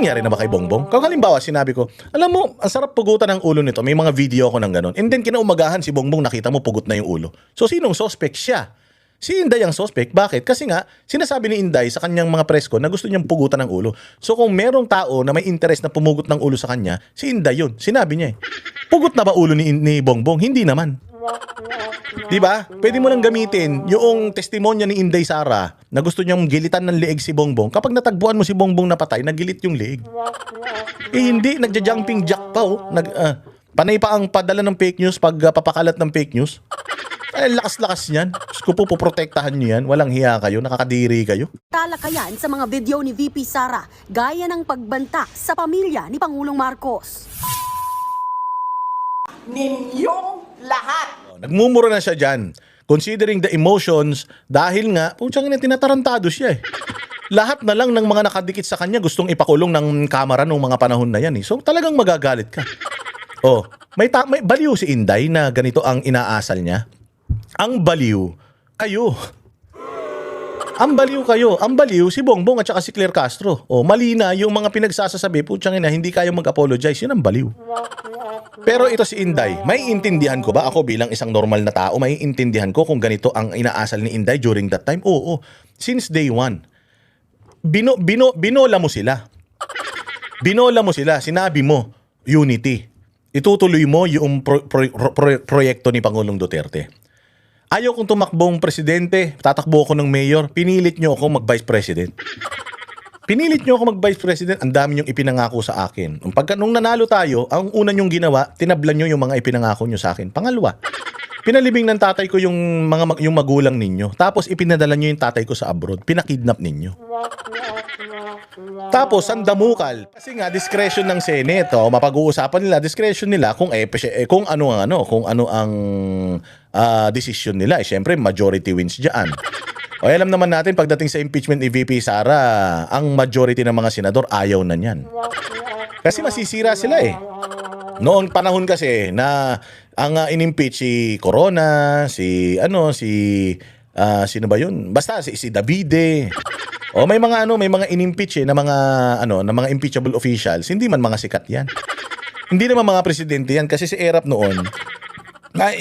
nangyari na ba kay Bongbong? Kung halimbawa, sinabi ko, alam mo, ang sarap pugutan ng ulo nito. May mga video ako ng ganun. And then kinaumagahan si Bongbong, nakita mo pugot na yung ulo. So sinong suspect? Siya. Si Inday ang suspect. Bakit? Kasi nga, sinasabi ni Inday sa kanyang mga press ko na gusto niyang pugutan ng ulo. So kung merong tao na may interest na pumugot ng ulo sa kanya, si Inday yun. Sinabi niya eh. Pugot na ba ulo ni Bongbong? Hindi naman. Diba? Pwede mo lang gamitin yung testimonya ni Inday Sara na gusto niyang gilitan ng leeg si Bongbong. Kapag natagpuan mo si Bongbong na patay, nagilit yung leeg. Eh hindi, nagja-jumping jack pa oh. Panay pa ang padala ng fake news pag papakalat ng fake news. Eh, lakas-lakas niyan. Kung po poprotektahan niyo yan, walang hiya kayo, nakakadiri kayo. Talakayan sa mga video ni VP Sara, gaya ng pagbanta sa pamilya ni Pangulong Marcos. Ninyong lahat. Nagmumura na siya dyan. Considering the emotions, dahil nga, putsang ina, tinatarantado siya eh. Lahat na lang ng mga nakadikit sa kanya gustong ipakulong ng kamera nung mga panahon na yan eh. So talagang magagalit ka. Oh, may baliw si Inday na ganito ang inaasal niya. Ang baliw, kayo. Ang baliw kayo. Ang baliw si Bongbong at saka si Claire Castro. O, mali na yung mga pinagsasasabi, putsang ina, hindi kayo mag-apologize. Yun ang baliw. Pero ito si Inday, may intindihan ko ba ako bilang isang normal na tao, may intindihan ko kung ganito ang inaasal ni Inday during that time? Oo. Since day one. Binola mo sila. Binola mo sila. Sinabi mo, unity. Itutuloy mo yung proyekto ni Pangulong Duterte. Ayaw kong tumakbong presidente, tatakbo ako ng mayor, pinilit nyo ako mag-vice president. Pinilit nyo ako mag-vice president, ang dami nyong ipinangako sa akin. Nung nanalo tayo, ang una nyong ginawa, tinablan nyo yung mga ipinangako nyo sa akin. Pangalawa, pinalibing ng tatay ko yung magulang ninyo. Tapos ipinadala nyo yung tatay ko sa abroad. Pinakidnap ninyo. Tapos sandamukal. Kasi nga discretion ng Senate, mapag-uusapan nila discretion nila kung ano ang decision nila. Syempre majority wins diyan. O alam naman natin pagdating sa impeachment ni VP Sara, ang majority ng mga senador ayaw na niyan. Kasi masisira sila eh. Noong panahon kasi na ang inimpeach si Corona, sino ba yun? Basta si Davide. O may mga inimpeach na mga impeachable officials, hindi man mga sikat 'yan. Hindi naman mga presidente 'yan kasi si Erap noon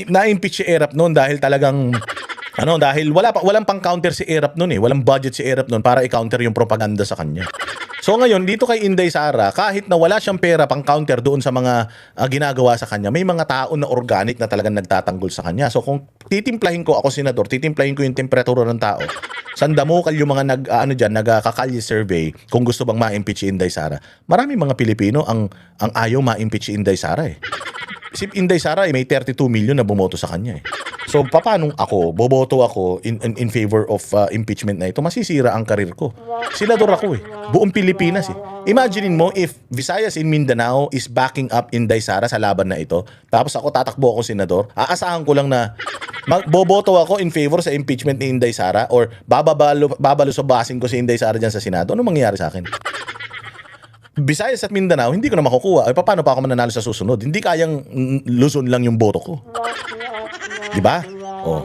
na-impeach si Erap noon dahil talagang dahil walang pang-counter si Erap noon eh. Walang budget si Erap noon para i-counter yung propaganda sa kanya. So ngayon, dito kay Inday Sara, kahit na wala siyang pera pang-counter doon sa mga ginagawa sa kanya, may mga tao na organic na talagang nagtatanggol sa kanya. So kung titimplahin ko ako senador, titimplahin ko yung temperatura ng tao. Sandamukal yung mga nagkakalye survey kung gusto bang ma-impeach si Inday Sara. Marami mga Pilipino ang ayaw ma-impeach si Inday Sara eh. Si Inday Sara may 32 million na bumoto sa kanya eh. So paano boboto ako in favor of impeachment na ito? Masisira ang karir ko. Senador ako eh. Buong Pilipinas eh. Imaginein mo if Visayas in Mindanao is backing up Inday Sara sa laban na ito. Tapos ako tatakbo ako senador. Aasahan ko lang na boboto ako in favor sa impeachment ni Inday Sara or babalo sa basing ko si Inday Sara dyan sa Senado. Ano mangyayari sa akin? Visayas at Mindanao, hindi ko na makukuha. Ay, paano pa ako mananalo sa susunod? Hindi kayang Luzon lang yung boto ko. Diba? Oh.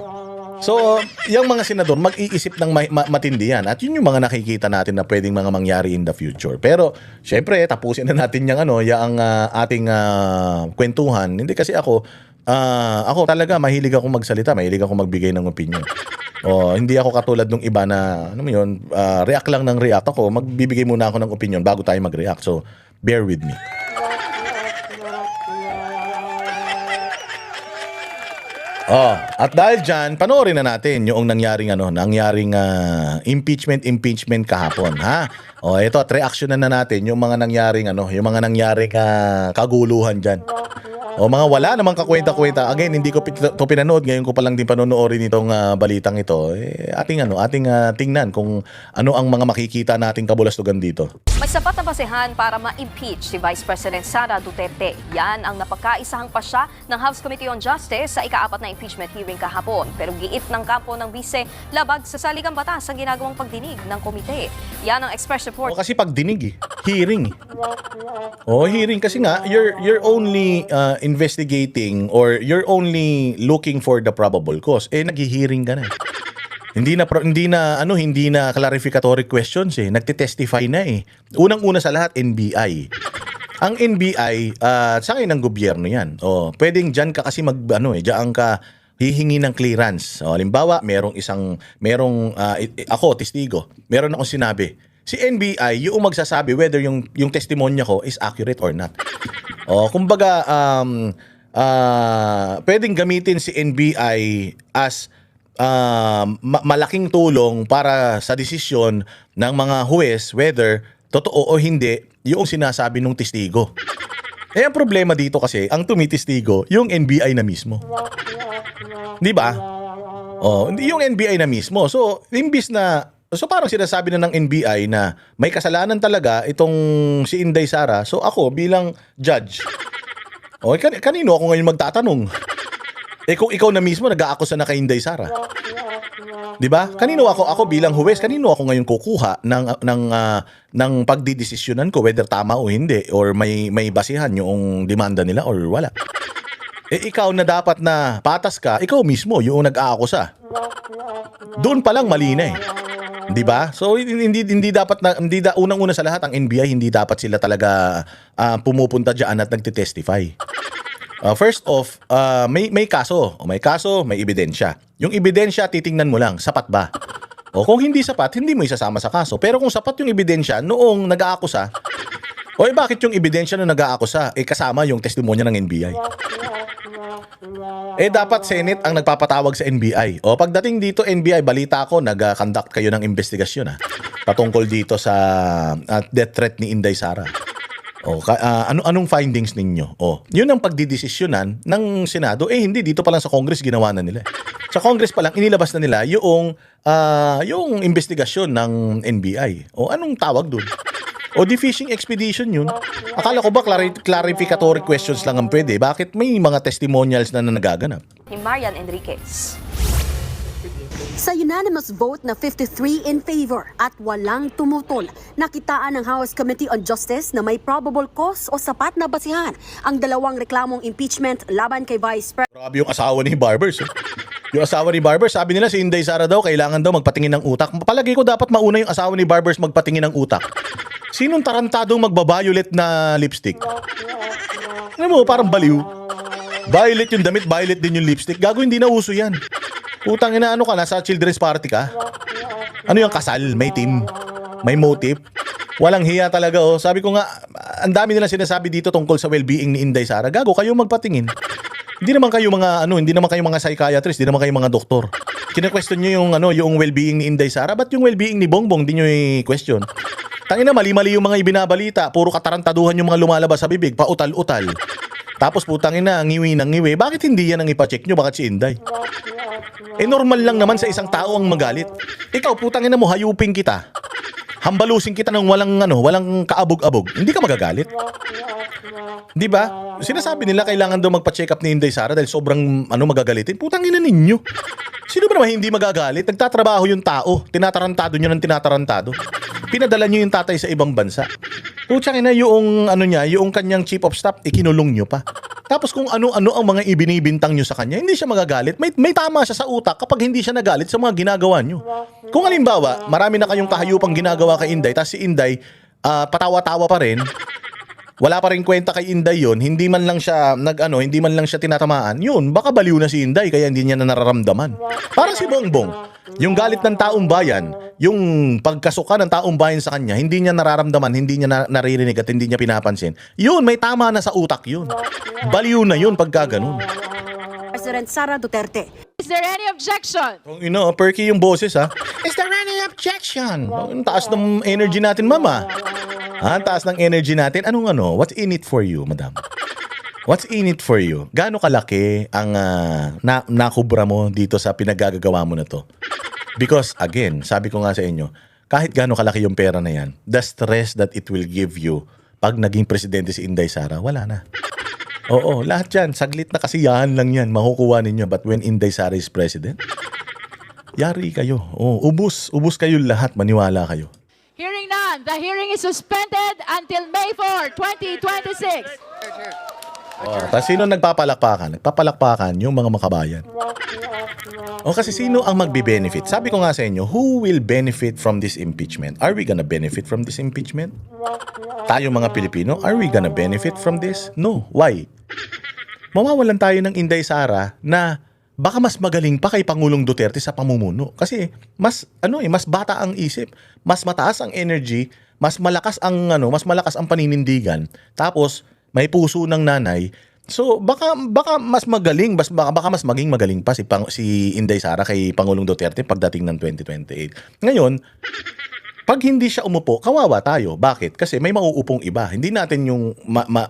So, yung mga senador, mag-iisip ng matindi yan. At yun yung mga nakikita natin na pwedeng mga mangyari in the future. Pero, syempre, tapusin na natin yung ating kwentuhan. Hindi kasi ako talaga, mahilig ako magsalita, mahilig ako magbigay ng opinion. Hindi ako katulad ng iba na, react lang ng react ako. Magbibigay muna ako ng opinion bago tayo mag-react. So, bear with me. At dahil dyan, panoorin na natin yung nangyaring impeachment kahapon, ha? Ito at reaction na natin yung mga nangyaring kaguluhan dyan. Mga wala namang kakwenta-kwenta. Again, hindi ko ito pinanood. Ngayon ko pa lang din panonoorin itong balitang ito. Ating tingnan kung ano ang mga makikita nating kabulastugan dito. May sapat na basehan para ma-impeach si Vice President Sara Duterte. Yan ang napagkaisahang pasya ng House Committee on Justice sa ika-4 na impeachment hearing kahapon. Pero giit ng kampo ng bise, labag sa saligang batas ang ginagawang pagdinig ng komite. Yan ang Express Report. Kasi pagdinig hearing. Hearing kasi nga, you're only investigating or you're only looking for the probable cause. Naghi-hearing ka na. Hindi na clarificatory questions eh. Nagte-testify na eh. Unang-una sa lahat, NBI. Ang NBI, sa akin ng gobyerno 'yan. Pwedeng diyan ka kasi diyan ka hihingi ng clearance. Halimbawa, ako testigo. Meron akong sinabi. Si NBI yung magsasabi whether yung testimonya ko is accurate or not. Kumbaga pwedeng gamitin si NBI as malaking tulong para sa desisyon ng mga huwes whether totoo o hindi yung sinasabi ng testigo. Ang problema dito kasi, ang tumitestigo, yung NBI na mismo. Di ba? Hindi yung NBI na mismo. So parang sinasabi na ng NBI na may kasalanan talaga itong si Inday Sara. So ako bilang judge, kanino ako ngayon magtatanong? Kung ikaw na mismo nag-aakusa na kay Inday Sara. 'Di ba? Kanino ako bilang huwes, kanino ako ngayon kukuha ng pagdidesisyonan ko whether tama o hindi or may basihan yung demanda nila or wala. Ikaw na dapat na patas ka, ikaw mismo yung nag-aakusa. Doon pa lang mali na eh. 'Di ba? So hindi dapat unang-una sa lahat ang NBI hindi dapat sila talaga pumupunta diyan at nagte-testify. First off, may kaso, may ebidensya. Yung ebidensya titingnan mo lang, sapat ba? Kung hindi sapat, hindi mo isasama sa kaso. Pero kung sapat yung ebidensya noong nag-aakusa, bakit yung ebidensya noong nag-aakusa kasama yung testimonya ng NBI? Dapat Senate ang nagpapatawag sa NBI. Pagdating dito NBI, balita ko nag-conduct kayo ng investigasyon patungkol dito sa death threat ni Inday Sara. Anong findings ninyo? Yun ang pagdidesisyonan ng Senado. Hindi, dito pa lang sa Congress ginawa na nila. Sa Congress pa lang inilabas na nila yung investigasyon ng NBI. Anong tawag doon? Defishing expedition yun. Akala ko ba clarificatory questions lang ang pwede? Bakit may mga testimonials na nagaganap? Ni Marian Enriquez. Sa unanimous vote na 53 in favor at walang tumutol, nakitaan ng House Committee on Justice na may probable cause o sapat na basihan ang dalawang reklamong impeachment laban kay Vice President. Grabe yung asawa ni Barbers. Yung asawa ni Barbers, sabi nila si Inday Sara daw, kailangan daw magpatingin ng utak. Palagi ko dapat mauna yung asawa ni Barbers magpatingin ng utak. Sinong tarantadong magba-violet na lipstick? Ano mo, parang baliw. Violet yung damit, violet din yung lipstick. Gago, hindi na uso yan. Putang ina, ano ka, nasa children's party ka? Ano yung kasal? May team? May motive? Walang hiya talaga Sabi ko nga, ang dami nila sinasabi dito tungkol sa well-being ni Inday Sara. Gago, kayo magpatingin. Hindi naman kayo mga psychiatrist, hindi naman kayo mga doktor. Kina-question niyo yung well-being ni Inday Sara, ba't yung well-being ni Bongbong di niyo i-question? Tangina, mali-mali yung mga ibinabalita, puro katarantaduhan yung mga lumalabas sa bibig, pautal-utal. Tapos putangina, ngiwi ng ngiwi. Bakit hindi yan ang ipacheck nyo? Bakit si Inday? Normal lang naman sa isang tao ang magalit. Ikaw, putangina mo, hayupin kita. Hambalusin kita ng walang kaabog-abog. Hindi ka magagalit. Di ba? Sinasabi nila kailangan daw magpa-check up ni Inday Sara dahil sobrang magagalitin. Putangina ninyo. Sino ba naman hindi magagalit? Nagtatrabaho yung tao. Tinatarantado nyo ng tinatarantado. Pinadala nyo yung tatay sa ibang bansa. Putsang ina, yung kanyang chief of staff, ikinulong nyo pa. Tapos kung ano-ano ang mga ibinibintang nyo sa kanya, hindi siya magagalit. May tama siya sa utak kapag hindi siya nagalit sa mga ginagawa nyo. Kung halimbawa, marami na kayong kahayupang ginagawa kay Inday, tapos si Inday, patawa-tawa pa rin, wala pa rin kwenta kay Inday yun, hindi man lang siya tinatamaan, yun, baka baliw na si Inday kaya hindi niya na nararamdaman. Para si Bongbong, yung galit ng taong bayan, yung pagkasuka ng taong bayan sa kanya, hindi niya nararamdaman, hindi niya naririnig at hindi niya pinapansin. Yun, may tama na sa utak yun. Baliw na yun pagka ganun. President Sara Duterte. Is there any objection? Perky yung boses ha. Is there any objection? Ang taas ng energy natin, mama. Ang taas ng energy natin. What's in it for you, madam? What's in it for you? Gaano kalaki ang nakubra mo dito sa pinagagagawa mo na to? Because again, sabi ko nga sa inyo, kahit gaano kalaki yung pera na yan, the stress that it will give you pag naging presidente si Inday Sara, wala na. Oo, lahat yan. Saglit na kasiyahan lang yan. Makukuha ninyo. But when Inday Sara is president, yari kayo. Ubus kayo lahat. Maniwala kayo. Hearing none, the hearing is suspended until May 4, 2026. Tapos sino nagpapalakpakan? Nagpapalakpakan yung mga makabayan. O kasi sino ang magbe-benefit? Sabi ko nga sa inyo, who will benefit from this impeachment? Are we gonna benefit from this impeachment? Tayo mga Pilipino, are we gonna benefit from this? No. Why? Mawawalan tayo ng Inday Sara na baka mas magaling pa kay Pangulong Duterte sa pamumuno. Kasi mas bata ang isip, mas mataas ang energy, mas malakas ang paninindigan. Tapos may puso ng nanay. So baka mas magaling, baka mas maging magaling pa si Inday Sara kay Pangulong Duterte pagdating ng 2028. Ngayon, pag hindi siya umupo, kawawa tayo. Bakit? Kasi may mauupong iba. Hindi natin yung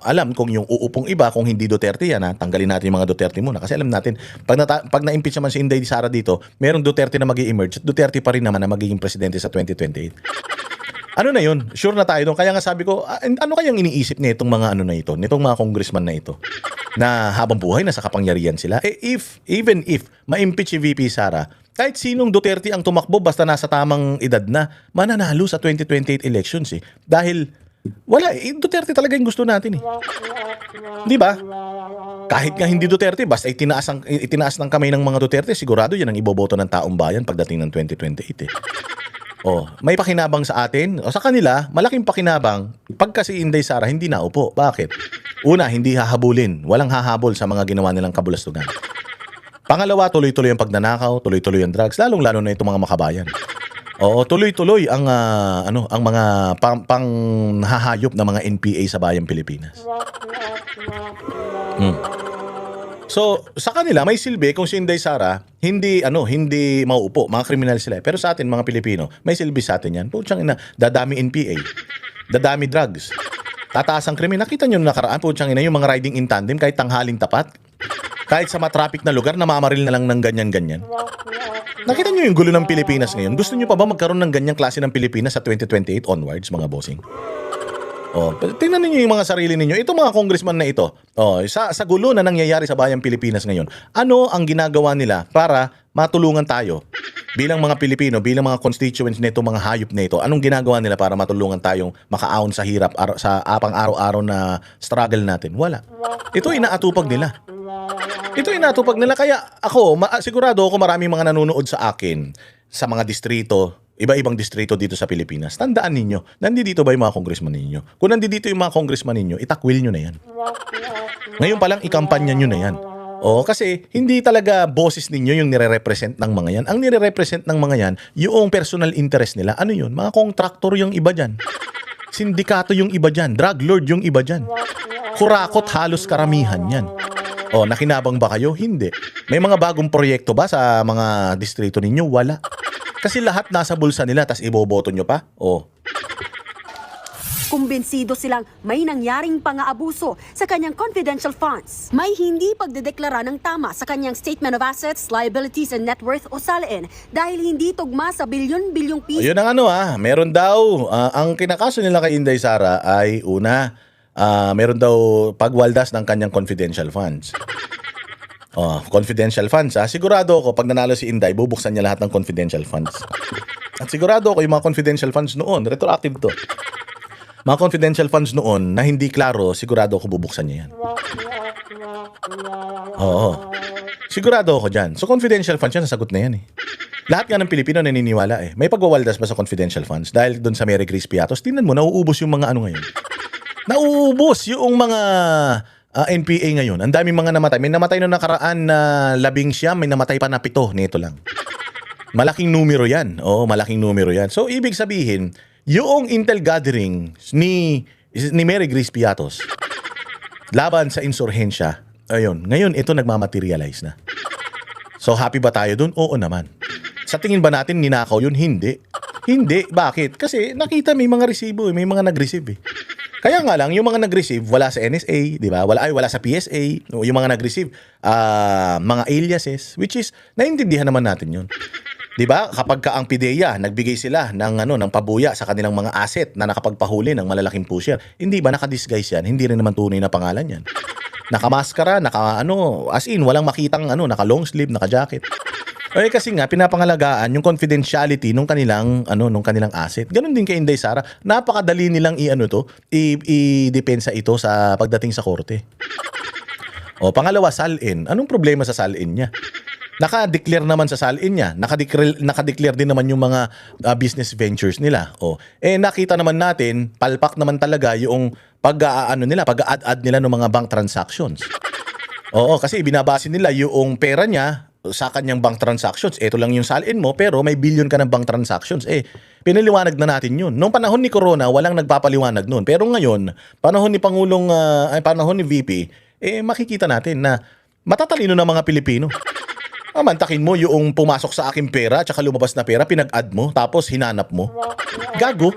alam kung yung uupong iba, kung hindi Duterte yan, tanggalin natin yung mga Duterte muna. Kasi alam natin, pag na-impeach naman si Inday Sara dito, merong Duterte na mag-i-emerge at Duterte pa rin naman na magiging presidente sa 2028. Ano na yun? Sure na tayo doon. Kaya nga sabi ko, ano kayang iniisip nitong mga nitong mga congressman na ito? Na habang buhay, nasa kapangyarihan sila. Even if ma-impeach si VP Sara, kahit sinong Duterte ang tumakbo basta nasa tamang edad na, mananalo sa 2028 elections eh. Dahil, Duterte talaga yung gusto natin eh. Di ba? Kahit nga hindi Duterte, basta itinaas ng kamay ng mga Duterte, sigurado yan ang iboboto ng taong bayan pagdating ng 2028 eh. May pakinabang sa atin. Sa kanila, malaking pakinabang pagka si Inday Sara hindi naupo. Bakit? Una, hindi hahabulin. Walang hahabol sa mga ginawa nilang kabulastugan. Pangalawa, tuloy-tuloy ang pagnanakaw, tuloy-tuloy ang drugs, lalong-lalo na itong mga makabayan. Tuloy-tuloy ang mga panghahayop na mga NPA sa bayang Pilipinas. So, sa kanila may silbi kung si Inday Sara hindi mauupo, mga kriminal sila. Pero sa atin mga Pilipino, may silbi sa atin 'yan. Putsang ina, dadami NPA, dadami drugs. Tataas ang krimen. Nakita niyo nakaraan, putsang ina, yung mga riding in tandem kahit tanghaling tapat. Kahit sa matraffic na lugar, namamaril na lang ng ganyan-ganyan. Nakita niyo yung gulo ng Pilipinas ngayon? Gusto niyo pa ba magkaroon ng ganyang klase ng Pilipinas sa 2028 onwards, mga bossing? Tingnan niyo yung mga sarili ninyo. Itong mga congressman na ito, sa gulo na nangyayari sa bayang Pilipinas ngayon, ano ang ginagawa nila para matulungan tayo bilang mga Pilipino, bilang mga constituents nito, mga hayop na ito? Anong ginagawa nila para matulungan tayong makaahon sa hirap, sa pang-araw-araw na struggle natin? Wala. Ito inaatupag nila. Kaya ako, sigurado ako maraming mga nanonood sa akin sa mga distrito, iba-ibang distrito dito sa Pilipinas. Tandaan ninyo, nandito ba yung mga congressman ninyo? Kung nandito yung mga congressman ninyo, itakwil nyo na yan. Ngayon pa lang, ikampanya nyo na yan. Kasi hindi talaga boses ninyo yung nire-represent ng mga yan. Ang nire-represent ng mga yan, yung personal interest nila. Ano yun? Mga kontraktor yung iba dyan. Sindikato yung iba dyan. Drug lord yung iba dyan. Kurakot halos karamihan yan. Nakinabang ba kayo? Hindi. May mga bagong proyekto ba sa mga distrito ninyo? Wala. Kasi lahat nasa bulsa nila, tas iboboto nyo pa? Kumbinsido silang may nangyaring pang-aabuso sa kanyang confidential funds. May hindi pagdedeklara ng tama sa kanyang Statement of Assets, Liabilities and Net Worth o SALN dahil hindi tugma sa bilyon-bilyong piso. Yun ang meron daw, ang kinakaso nila kay Inday Sara ay una, meron daw pagwaldas ng kanyang confidential funds. Confidential funds. Sigurado ako pag nanalo si Inday, bubuksan niya lahat ng confidential funds. At sigurado ako yung mga confidential funds noon, retroactive to. Mga confidential funds noon na hindi klaro, sigurado ako bubuksan niya yan. Sigurado ako dyan. So confidential funds yan, nasagot na yan eh. Lahat nga ng Pilipino naniniwala eh. May pagwawaldas ba sa confidential funds? Dahil doon sa Mary Grace Piatos, tingnan mo, nauubos yung mga ngayon. Nauubos yung mga NPA ngayon. Ang daming mga namatay. May namatay noong nakaraan na 11, may namatay pa na 7 nito lang. Malaking numero yan. Malaking numero yan. So, ibig sabihin, yung intel gathering ni Mary Grace Piatos laban sa insurhensya, ngayon ito nagmamaterialize na. So, happy ba tayo dun? Oo naman. Sa tingin ba natin ninakaw yun? Hindi. Hindi. Bakit? Kasi nakita may mga resibo, may mga nag-receive eh. Kaya nga lang, yung mga nag-receive, wala sa NSA, di ba? Wala sa PSA. Yung mga nag-receive, mga aliases, which is, naiintindihan naman natin yun. Di ba? Kapag ang PIDEA, nagbigay sila ng pabuya sa kanilang mga asset na nakapagpahuli ng malalaking pusher, hindi ba nakadisguise yan? Hindi rin naman tunay na pangalan yan. Nakamaskara, as in, walang makitang naka-long sleeve, naka-jacket. Kasi nga pinapangalagaan yung confidentiality nung kanilang asset. Ganun din kay Inday Sara. Napakadali nilang i-depensa ito sa pagdating sa korte. Pangalawa, SALN. Anong problema sa SALN niya? Naka-declare naman sa salin niya. Naka-declare din naman yung mga business ventures nila. Nakita naman natin, palpak naman talaga yung pag-add nila ng mga bank transactions. Kasi binabase nila yung pera niya sa kanyang bank transactions. Ito lang yung salin mo, pero may billion ka ng bank transactions. Pinaliwanag na natin yun. Noong panahon ni Corona, walang nagpapaliwanag nun. Pero ngayon, panahon ni panahon ni VP, makikita natin na matatalino na mga Pilipino. Mantakin mo yung pumasok sa aking pera tsaka lumabas na pera, pinag-add mo, tapos hinanap mo. Gago.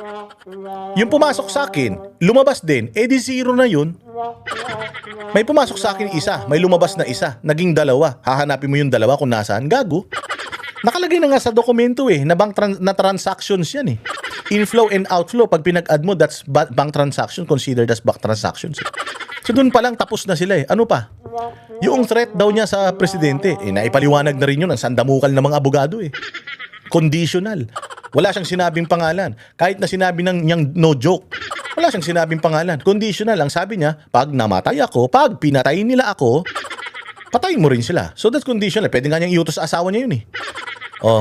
Yung pumasok sa akin, lumabas din, di zero na yun. May pumasok sa akin isa, may lumabas na isa, naging dalawa. Hahanapin mo yung dalawa kung nasaan. Gago. Nakalagay na nga sa dokumento na transactions yan . Inflow and outflow, pag pinag-add mo, that's bank transaction, considered as bank transactions . So doon pa lang tapos na sila . Ano pa? Yung threat daw niya sa presidente, naipaliwanag na rin yun ang sandamukal ng mga abogado . Conditional. Wala siyang sinabing pangalan. Kahit na sinabi niyang no joke, wala siyang sinabing pangalan. Conditional. Ang sabi niya, pag namatay ako, pag pinatay nila ako, patayin mo rin sila. So that's conditional. Pwede nga niyang iutos sa asawa niya yun .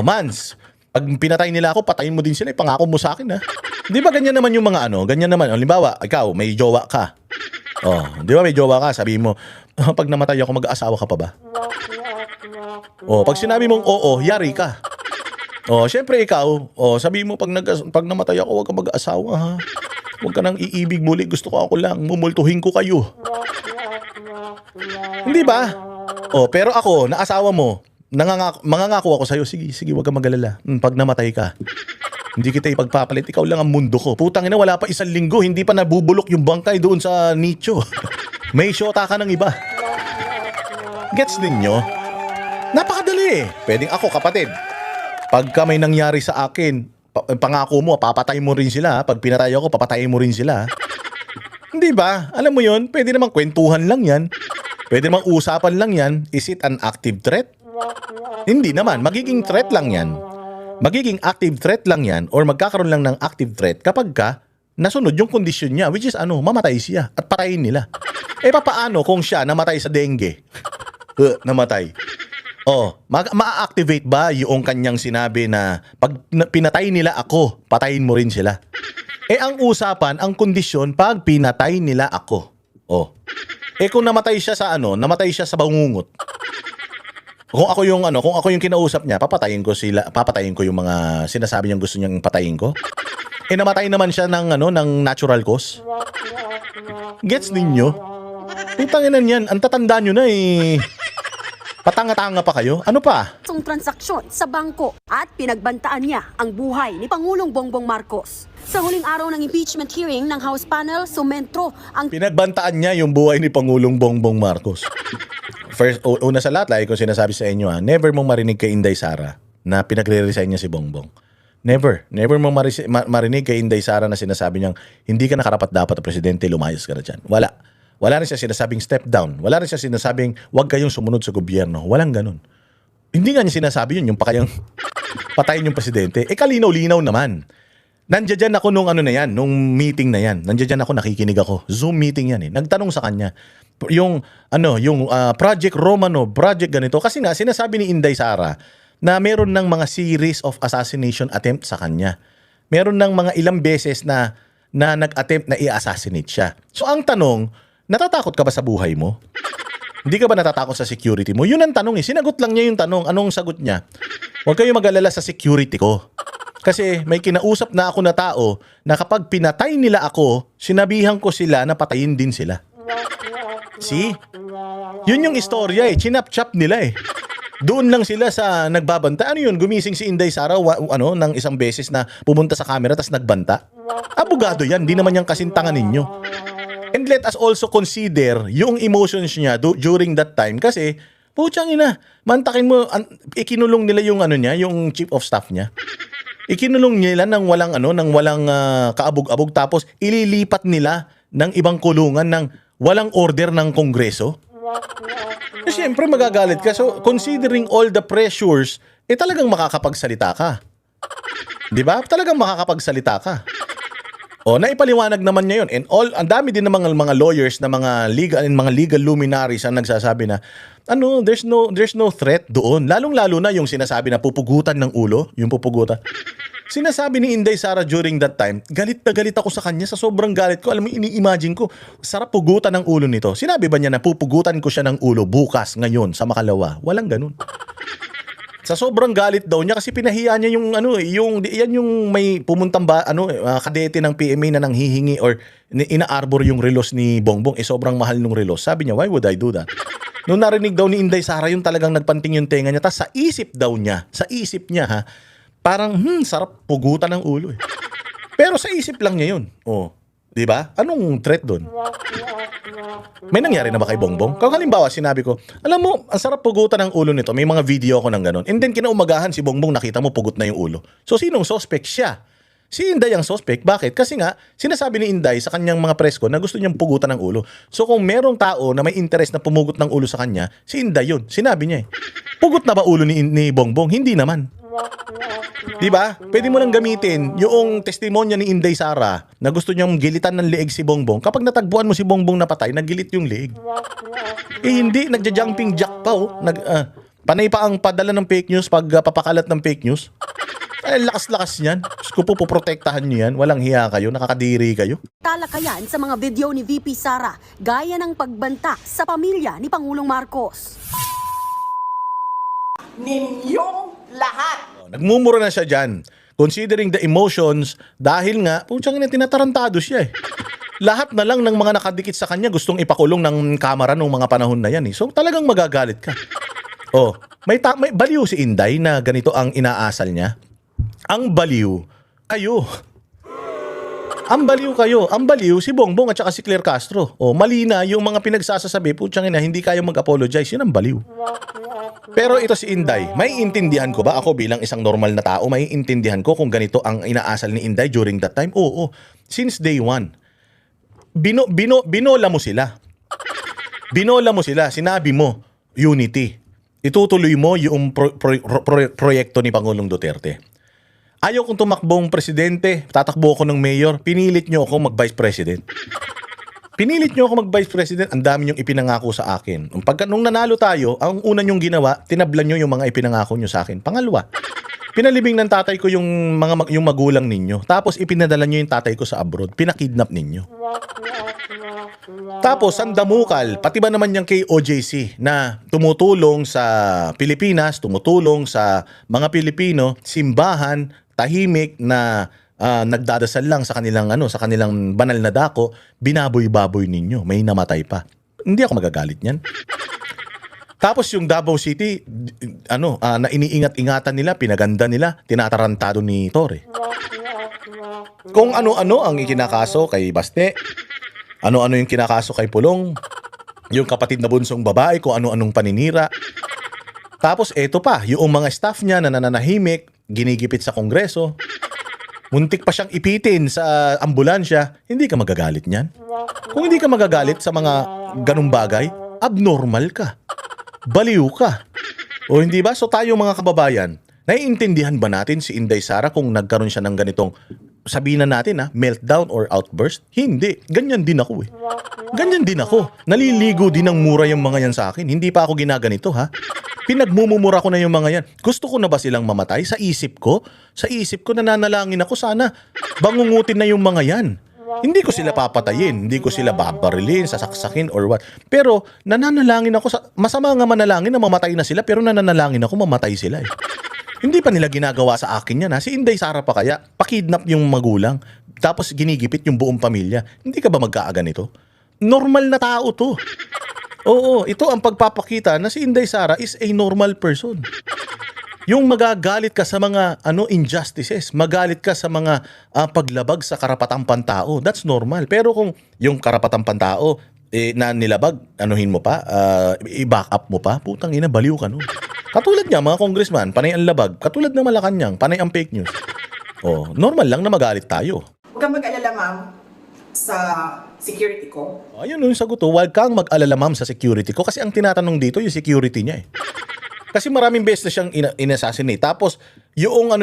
Mans, pag pinatay nila ako, patayin mo din sila . Pangako mo sa akin . Di ba ganyan naman yung mga ganyan naman. Halimbawa, ikaw, may jowa ka. Di ba may jowa ka, sabihin mo, pag namatay ako, mag-aasawa ka pa ba? Pag sinabi mong oo, yari ka. Syempre ikaw, sabihin mo, pag namatay ako, huwag ka mag-aasawa, ha? Huwag ka nang iibig muli, gusto ko ako lang, mumultuhin ko kayo. Hindi ba? Pero ako, naasawa mo, mangangako ako sa'yo, sige, huwag ka mag-alala. Pag namatay ka, hindi kita ipagpapalit, ikaw lang ang mundo ko. Putang ina, wala pa 1 linggo, hindi pa nabubulok yung bangkay doon sa nicho. May syota ka ng iba. Gets ninyo? Napakadali . Pwedeng ako, kapatid, pagka may nangyari sa akin, pangako mo, papatay mo rin sila. Pag pinatay ako, papatayin mo rin sila. Hindi ba? Alam mo yun, pwede namang kwentuhan lang yan. Pwede namang usapan lang yan. Is it an active threat? Hindi naman, magiging threat lang yan. Magiging active threat lang yan or magkakaroon lang ng active threat kapag ka nasunod yung kondisyon niya, which is mamatay siya at patayin nila. Papaano kung siya namatay sa dengue? Namatay. Ma-activate ba yung kanyang sinabi na pag pinatay nila ako, patayin mo rin sila? Ang usapan, ang kondisyon, pag pinatay nila ako. Kung namatay siya namatay siya sa bangungot. Kung ako yung kinausap niya, papatayin ko yung mga sinasabi niyang gusto niyang patayin ko. Namatay naman siya ng natural cause. Gets ninyo? Putangin yan, ang tatanda niyo na . Patanga-tanga pa kayo? Ano pa? Transaksyon sa bangko at pinagbantaan niya ang buhay ni Pangulong Bongbong Marcos. Sa huling araw ng impeachment hearing ng House panel, sumentro ang pinagbantaan niya yung buhay ni Pangulong Bongbong Marcos. First, una sa lahat, lagi ko sinasabi sa inyo, never mong marinig kay Inday Sara na pinagre-resign niya si Bongbong. Never mong marinig kay Inday Sara na sinasabi niyang hindi ka nakarapat dapat na presidente, lumayas ka na dyan. Wala rin siya sinasabing step down. Wala rin siya sinasabing huwag kayong sumunod sa gobyerno. Walang ganun. Hindi nga niya sinasabi yun, yung pakayang patayin yung presidente. Kalinaw-linaw naman. Nandiyan ako nung meeting na yan. Nandiyan ako, nakikinig ako. Zoom meeting yan . Nagtanong sa kanya, yung Project Romano, project ganito. Kasi nga, sinasabi ni Inday Sara na meron ng mga series of assassination attempt sa kanya. Meron ng mga ilang beses na nag-attempt na i-assassinate siya. So ang tanong, natatakot ka ba sa buhay mo? Hindi ka ba natatakot sa security mo? Yun ang tanong . Sinagot lang niya yung tanong. Anong sagot niya? Huwag kayo mag-alala sa security ko. Kasi may kinausap na ako na tao na kapag pinatay nila ako, sinabihan ko sila na patayin din sila. See? Yun yung istorya . Chinap-chap nila . Doon lang sila sa nagbabanta. Ano yun? Gumising si Inday Sara ng isang beses na pumunta sa camera tas nagbanta. Abogado yan. Di naman yung kasintangan ninyo. And let us also consider yung emotions niya during that time kasi putsang ina, mantakin mo, ikinulong nila yung yung chief of staff niya. Ikinulong nila ng walang kaabog-abog tapos ililipat nila ng ibang kulungan ng walang order ng Kongreso. Siyempre magagalit ka. So considering all the pressures, talagang makakapagsalita ka. 'Di ba? Talagang makakapagsalita ka. Naipaliwanag naman niya yun. And ang dami din ng mga lawyers na mga legal luminaries ang nagsasabi na there's no threat doon. Lalong-lalo na yung sinasabi na pupugutan ng ulo, yung pupugutan. Sinasabi ni Inday Sara during that time, galit na galit ako sa kanya sa sobrang galit ko. Alam mo, ini-imagine ko, sarap pugutan ng ulo nito. Sinabi ba niya na pupugutan ko siya ng ulo bukas, ngayon, sa Makalawa? Walang ganun. Sa sobrang galit daw niya kasi pinahiya niya yan yung may pumuntang kadete ng PMA na nanghihingi or ina-arbor yung relos ni Bongbong, sobrang mahal nung relos. Sabi niya, why would I do that? Nung narinig daw ni Inday Sara yung talagang nagpanting yung tenga niya, tas sa isip niya ha, parang sarap pugutan ng ulo eh. Pero sa isip lang niya yun. Di ba? Anong threat doon? May nangyari na ba kay Bongbong? Kung halimbawa, sinabi ko, alam mo, ang sarap pugutan ng ulo nito. May mga video ako ng ganun. And then kinaumagahan si Bongbong, nakita mo, pugot na yung ulo. So, sinong suspect? Siya. Si Inday ang suspect. Bakit? Kasi nga, sinasabi ni Inday sa kanyang mga press ko na gusto niyang pugutan ng ulo. So, kung merong tao na may interest na pumugot ng ulo sa kanya, si Inday yun. Sinabi niya eh. Pugot na ba ulo ni Bongbong? Hindi naman. Di ba? Pwede mo lang gamitin yung testimonya ni Inday Sara na gusto niyang gilitan ng leeg si Bongbong. Kapag natagpuan mo si Bongbong na patay, naggilit yung leeg. Hindi, nagja-jumping jack pa panay pa ang padala ng fake news pag papakalat ng fake news. Lakas-lakas niyan. Kung puprotektahan niyo yan, walang hiya kayo, nakakadiri kayo. Talakayan sa mga video ni VP Sara, gaya ng pagbanta sa pamilya ni Pangulong Marcos. Ninyong lahat. Nagmumura na siya dyan. Considering the emotions, dahil nga, putsang ina, tinatarantado siya eh. Lahat na lang ng mga nakadikit sa kanya gustong ipakulong ng kamera nung mga panahon na yan eh. So talagang magagalit ka. May baliw si Inday na ganito ang inaasal niya. Ang baliw, kayo. Ang baliw kayo. Ang baliw si Bongbong at saka si Claire Castro. Mali na yung mga pinagsasasabi, putsang ina, hindi kayo mag-apologize. Yun ang baliw. Pero ito si Inday, may intindihan ko ba ako bilang isang normal na tao, may intindihan ko kung ganito ang inaasal ni Inday during that time? Oo. Since day one. Binola mo sila. Binola mo sila. Sinabi mo, unity. Itutuloy mo yung proyekto ni Pangulong Duterte. Ayaw kong tumakbong presidente, tatakbo ako ng mayor, pinilit nyo ako mag-vice president. Pinilit nyo ako mag-vice president, ang dami nyong ipinangako sa akin. Nung nanalo tayo, ang una nyong ginawa, tinablan nyo yung mga ipinangako nyo sa akin. Pangalawa, pinalibing ng tatay ko yung magulang ninyo. Tapos ipinadala nyo yung tatay ko sa abroad. Pinakidnap ninyo. Tapos, sandamukal, pati ba naman yung kay OJC na tumutulong sa Pilipinas, tumutulong sa mga Pilipino, simbahan, tahimik na nagdadasal lang sa kanilang banal na dako, binaboy-baboy ninyo, may namatay pa. Hindi ako magagalit niyan. Tapos yung Davao City, na iniingat-ingatan nila, pinaganda nila, tinatarantado ni Torre. Kung ano-ano ang ikinakaso kay Baste, ano-ano yung kinakaso kay Pulong, yung kapatid na bunsong babae, kung ano-anong paninira. Tapos eto pa, yung mga staff niya na nananahimik, ginigipit sa Kongreso, muntik pa siyang ipitin sa ambulansya, hindi ka magagalit niyan. Kung hindi ka magagalit sa mga ganung bagay, abnormal ka. Baliw ka. O hindi ba? So tayo mga kababayan, naiintindihan ba natin si Inday Sara kung nagkaroon siya ng ganitong, sabihin na natin meltdown or outburst? Hindi. Ganyan din ako eh. Ganyan din ako. Naliligo din ng mura yung mga yan sa akin. Hindi pa ako ginaganito ha. Pinagmumumura ko na yung mga yan. Gusto ko na ba silang mamatay? Sa isip ko nananalangin ako sana bangungutin na yung mga yan. Hindi ko sila papatayin, hindi ko sila babarilin, sasaksakin or what. Pero nananalangin ako, masama nga manalangin na mamatay na sila, pero nananalangin ako mamatay sila eh. Hindi pa nila ginagawa sa akin yan ha. Si Inday Sara pa kaya, pakidnap yung magulang, tapos ginigipit yung buong pamilya. Hindi ka ba magkaaganito? Normal na tao to. Oo, ito ang pagpapakita na si Inday Sara is a normal person. Yung magagalit ka sa mga injustices, magalit ka sa mga paglabag sa karapatang pantao, that's normal. Pero kung yung karapatang pantao na nilabag, anuhin mo pa, i-back up mo pa, putang ina, baliw ka nun. Katulad niya, mga congressman, panay ang labag. Katulad ng Malacanang, panay ang fake news. Normal lang na magalit tayo. Huwag kang mag-alala, ma'am, sa security ko. Ayun yung sagot. Huwag kang mag-alala, ma'am, sa security ko. Kasi ang tinatanong dito, yung security niya eh. Kasi maraming beses na siyang in-assassinate. Tapos, yung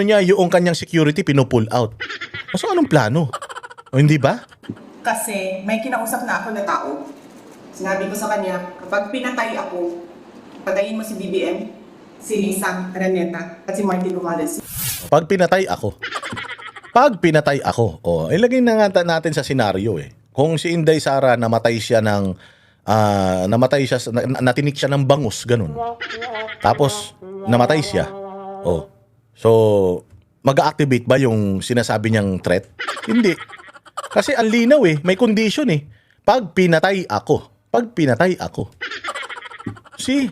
kanyang security, pinupull out. So, anong plano? O hindi ba? Kasi may kinausap na ako na tao. Sinabi ko sa kanya, kapag pinatay ako, patayin mo si BBM, si Lisa Araneta, at si Martin Romales. Pag pinatay ako, ilagay na nga natin sa senaryo eh. Kung si Inday Sara natinik siya ng bangus, ganun. Tapos, namatay siya. So, mag-activate ba yung sinasabi niyang threat? Hindi. Kasi ang linaw eh, may condition eh. Pag pinatay ako. See,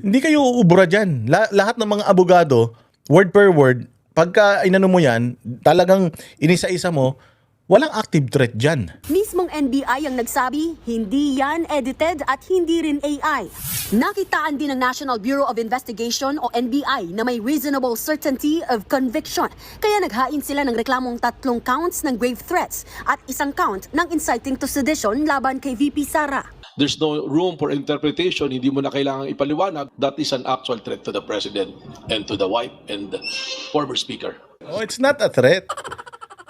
hindi kayo uubra dyan. Lahat ng mga abogado, word per word, pagka inano mo yan, talagang inisa-isa mo, walang active threat dyan. Mismong NBI ang nagsabi, hindi yan edited at hindi rin AI. Nakitaan din ng National Bureau of Investigation o NBI na may reasonable certainty of conviction. Kaya naghain sila ng reklamong 3 counts ng grave threats at 1 count ng inciting to sedition laban kay VP Sara. There's no room for interpretation. Hindi mo na kailangang ipaliwanag. That is an actual threat to the president and to the wife and the former speaker. No, it's not a threat.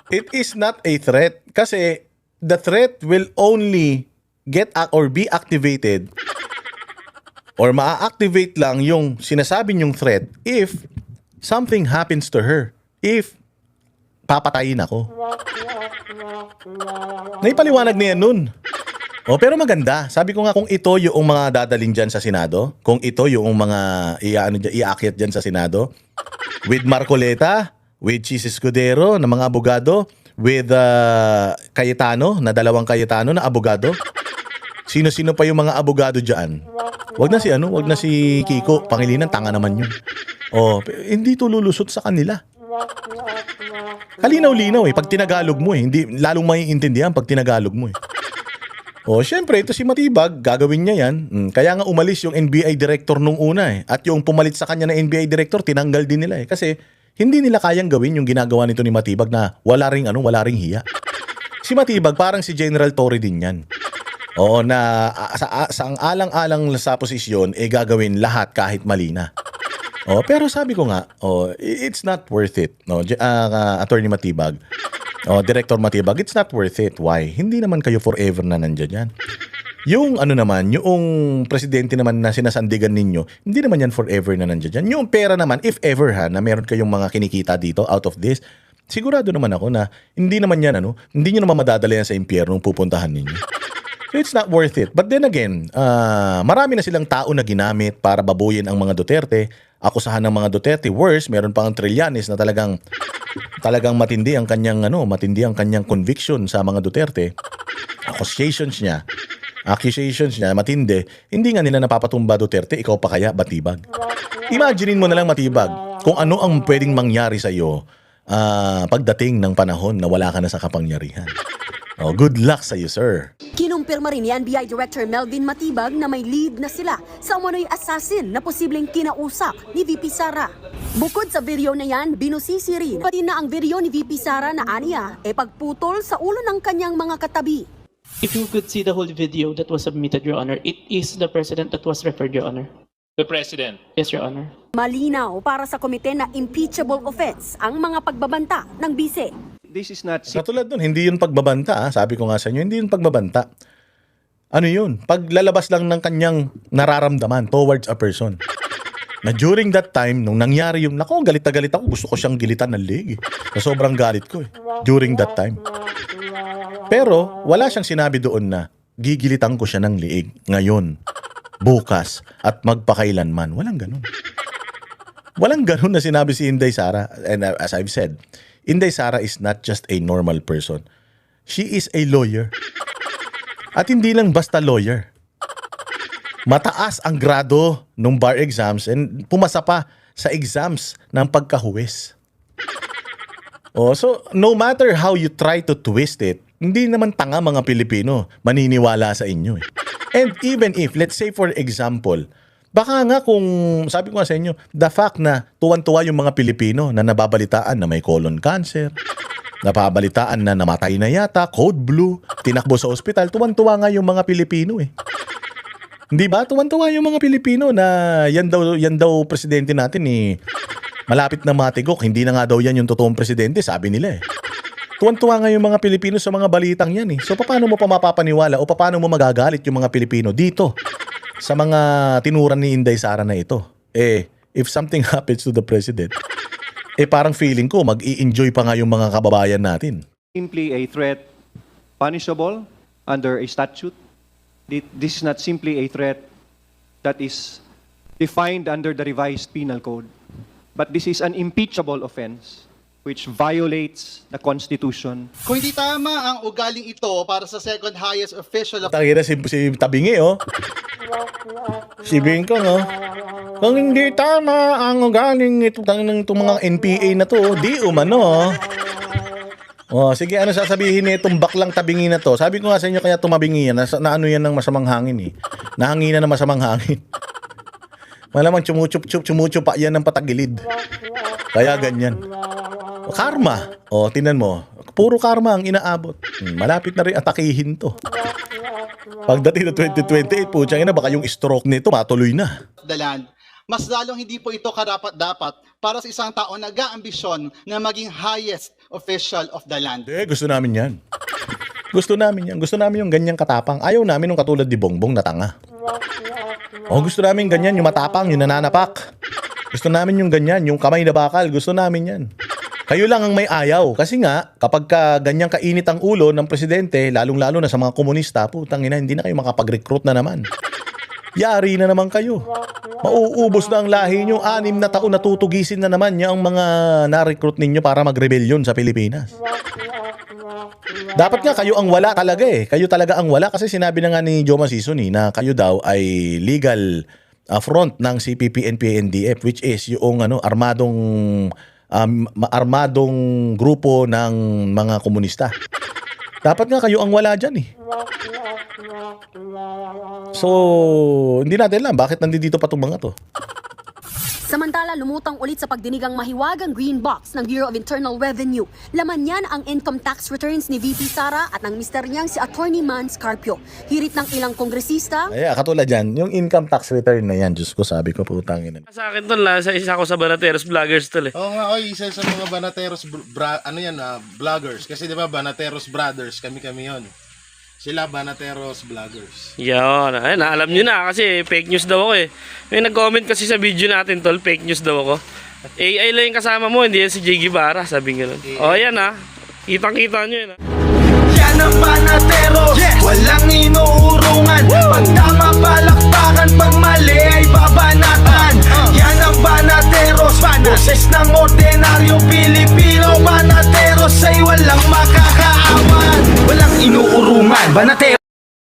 It is not a threat kasi the threat will only get or be activated or maa-activate lang yung sinasabi niyong threat if something happens to her. If papatayin ako. Naipaliwanag niya nun. Pero maganda. Sabi ko nga kung ito yung mga dadaling dyan sa Senado, kung ito yung mga iaakyat dyan sa Senado, with Marcoleta, with Chis Escudero na mga abogado, with Cayetano, na 2 Cayetano na abogado. Sino-sino pa yung mga abogado dyan? Wag na si Kiko, Pangilinan, tanga naman yun. Hindi to lulusot sa kanila. Kalinaw-linaw eh, pag tinagalog mo eh, hindi lalong maiintindihan pag tinagalog mo eh. Syempre, ito si Matibag, gagawin niya yan. Kaya nga umalis yung NBI director nung una eh. At yung pumalit sa kanya na NBI director, tinanggal din nila eh. Kasi hindi nila kayang gawin yung ginagawa nito ni Matibag na wala ring hiya. Si Matibag parang si General Torre din yan. Na sa ang alang-alang sa posisyon, gagawin lahat kahit mali na. Pero sabi ko nga, it's not worth it. Attorney Matibag. Director Matibag, it's not worth it. Why? Hindi naman kayo forever na nandyan yan. Yung yung presidente naman na sinasandigan ninyo, hindi naman yan forever na nandyan yan. Yung pera naman, if ever na meron kayong mga kinikita dito out of this, sigurado naman ako na hindi naman yan, hindi nyo naman madadala yan sa impyerno pupuntahan ninyo. So it's not worth it. But then again, marami na silang tao na ginamit para babuyin ang mga Duterte. Akusahan ng mga Duterte. Worse, meron pang Trillanes na talagang matindi ang kanyang conviction sa mga Duterte. Accusations niya, matindi. Hindi nga nila napapatumba Duterte, ikaw pa kaya Matibag. Imaginein mo na lang Matibag, kung ano ang pwedeng mangyari sa iyo pagdating ng panahon na wala ka na sa kapangyarihan. Good luck sa iyo, sir. Kinumpirma rin ni NBI Director Melvin Matibag na may lead na sila sa umano'y assassin na posibleng kinausap ni VP Sara. Bukod sa video na yan, binusisi rin pati na ang video ni VP Sara na aniya pagputol sa ulo ng kanyang mga katabi. If you could see the whole video that was submitted, Your Honor, it is the President that was referred, Your Honor. The President? Yes, Your Honor. Malinaw para sa komite na impeachable offense ang mga pagbabanta ng bise. This is not Katulad nun, hindi yun pagbabanta. Sabi ko nga sa inyo, hindi yun pagbabanta. Ano yun? Paglalabas lang ng kanyang nararamdaman towards a person. Na during that time, nung nangyari yung, galit na galit ako, gusto ko siyang gilitan ng leg. Na sobrang galit ko during that time. Pero, wala siyang sinabi doon na, gigilitan ko siya ng liig ngayon, bukas, at magpakailanman. Walang ganun. Walang ganun na sinabi si Inday Sara. And as I've said, Inday Sara is not just a normal person. She is a lawyer. At hindi lang basta lawyer. Mataas ang grado ng bar exams and pumasa pa sa exams ng pagkahuwes. So no matter how you try to twist it, hindi naman tanga mga Pilipino maniniwala sa inyo eh. And even if, let's say for example, baka nga kung, sabi ko nga sa inyo, the fact na tuwan-tuwa yung mga Pilipino na nababalitaan na may colon cancer, nababalitaan na namatay na yata, code blue, tinakbo sa ospital, tuwan-tuwa nga yung mga Pilipino eh. Hindi ba? Tuwan-tuwa yung mga Pilipino na yan daw presidente natin eh, malapit na matigok, hindi na nga daw yan yung totoong presidente, sabi nila eh. Tuwan-tuwa nga yung mga Pilipino sa mga balitang yan eh. So paano mo pa mapapaniwala o paano mo magagalit yung mga Pilipino dito sa mga tinuran ni Inday Sara na ito? If something happens to the president, parang feeling ko mag-i-enjoy pa nga yung mga kababayan natin. Simply a threat punishable under a statute. This is not simply a threat that is defined under the revised penal code, but this is an impeachable offense which violates the Constitution. Kung hindi tama ang ugaling ito para sa second highest official of Tangina si Tabingi, oh. Si Bingkong, oh. Kung hindi tama ang ugaling itong mga NPA na to, di umano, oh. Sige, ano sasabihin nitong baklang Tabingi na to? Sabi ko nga sa inyo kaya tumabingi yan, na ano yan ng masamang hangin eh. Nahanginan ng masamang hangin. Malamang chumuchupa yan ng patagilid. Kaya ganyan. Karma. O, tinan mo. Puro karma ang inaabot. Malapit na rin atakihin to. Pagdating na 2028, putsang ina, baka yung stroke nito matuloy na. the land, mas lalong hindi po ito karapat-dapat para sa isang tao na nag-aambisyon na maging highest official of the land. Gusto namin yan. Gusto namin yan. Gusto namin yung ganyang katapang. Ayaw namin yung katulad ni Bongbong na tanga. Gusto namin ganyan, yung matapang, yung nananapak. Gusto namin yung ganyan, yung kamay na bakal. Gusto namin yan. Kayo lang ang may ayaw. Kasi nga, kapag ganyang kainit ang ulo ng presidente, lalong-lalo na sa mga komunista, putang ina, hindi na kayo makapag-recruit na naman. Yari na naman kayo. Mauubos na ang lahi nyo. 6 na taon na tutugisin na naman niya ang mga na-recruit ninyo para mag-rebellion sa Pilipinas. Dapat nga kayo ang wala talaga eh. Kayo talaga ang wala kasi sinabi na nga ni Joma Sison na kayo daw ay legal front ng CPP-NPA-NDF, which is yung armadong grupo ng mga komunista. Dapat nga kayo ang wala dyan eh. So, hindi natin alam bakit nandito pa itong mga to. Samantala, lumutang ulit sa pagdinigang mahiwagang green box ng Bureau of Internal Revenue. Laman niyan ang income tax returns ni VP Sara at ng mister niyang si Attorney Man Scarpio. Hirit ng ilang kongresista. Katulad yan, yung income tax return na yan, Diyos ko, sabi ko, putangin na. Sa akin tol, isa ako sa Banateros Vloggers tol eh. Oo nga, isa sa mga Banateros vloggers. Kasi di ba Banateros Brothers, kami yon. Sila Banateros Vloggers. Yan, ayun, alam nyo na kasi fake news daw ako eh. May nag-comment kasi sa video natin tol, fake news daw ako. AI lang yung kasama mo, hindi yan si Jay Guevara, sabi nga nun. Yan kitang-kita nyo yun Yan ang Banateros, walang inuurungan. Pag tama palakpakan, pag mali ay babanatan. Yan ang Banateros, boses ng ordinaryo Pilipino. Banateros ay walang makakaawan, walang inuurungan. Banateros